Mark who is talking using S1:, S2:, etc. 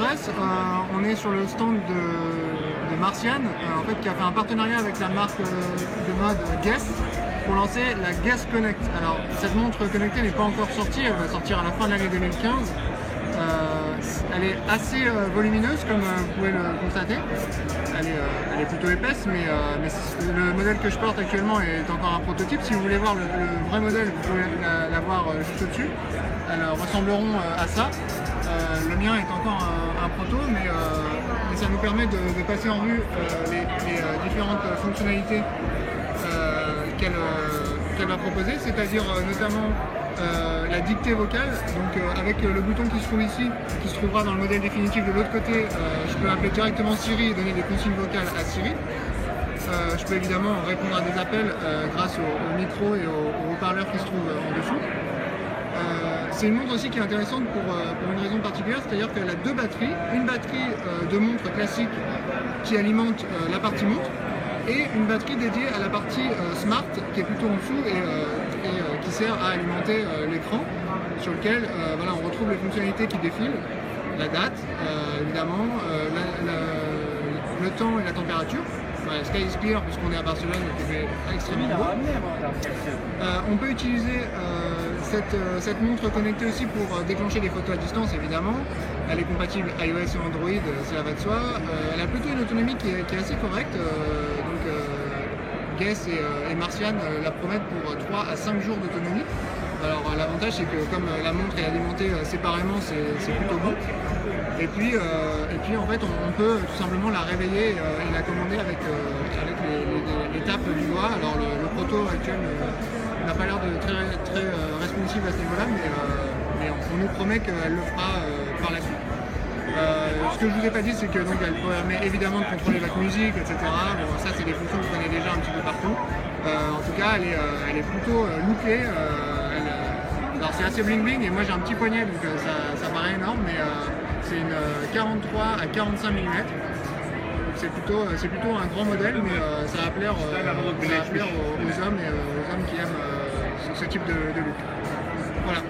S1: m'intéresse, on est sur le stand de Marcian, en fait, qui a fait un partenariat avec la marque de mode Guess pour lancer la Guess Connect. Alors, cette montre connectée n'est pas encore sortie, elle va sortir à la fin de l'année 2015. Elle est assez volumineuse, comme vous pouvez le constater. Elle est plutôt épaisse, mais le modèle que je porte actuellement est encore un prototype. Si vous voulez voir le vrai modèle, vous pouvez la voir juste au-dessus. Elles ressembleront à ça. Le mien est encore un proto, mais ça nous permet de passer en revue les différentes fonctionnalités qu'elle va proposer, c'est-à-dire notamment la dictée vocale, donc avec le bouton qui se trouve ici, qui se trouvera dans le modèle définitif de l'autre côté, je peux appeler directement Siri et donner des consignes vocales à Siri. Je peux évidemment répondre à des appels grâce au micro et au haut-parleur qui se trouve en dessous. C'est une montre aussi qui est intéressante pour une raison particulière, c'est-à-dire qu'elle a deux batteries, une batterie de montre classique qui alimente la partie montre, et une batterie dédiée à la partie Smart qui est plutôt en dessous et qui sert à alimenter l'écran sur lequel voilà, on retrouve les fonctionnalités qui défilent, la date évidemment, le temps et la température. Voilà, Sky is clear puisqu'on est à Barcelone donc il fait extrêmement beau. On peut utiliser cette montre connectée aussi pour déclencher des photos à distance évidemment. Elle est compatible iOS et Android, cela va de soi. Elle a plutôt une autonomie qui est assez correcte. Guess et Marcian la promettent pour 3 à 5 jours d'autonomie. Alors l'avantage c'est que comme la montre est alimentée séparément, c'est plutôt bon. Et puis en fait on peut tout simplement la réveiller et la commander avec les tapes du doigt. Alors le proto actuel n'a pas l'air de très responsive à ce niveau-là, mais on nous promet qu'elle le fera par la suite. Ce que je vous ai pas dit, c'est que donc elle permet évidemment de contrôler votre musique, etc. Bon, ça c'est des fonctions que vous connaissez déjà un petit peu partout. En tout cas, elle est plutôt lookée. Alors c'est assez bling bling et moi j'ai un petit poignet donc ça paraît énorme, mais c'est une 43 à 45 mm. C'est plutôt un grand modèle, mais ça va plaire aux hommes et aux hommes qui aiment ce type de look. Voilà.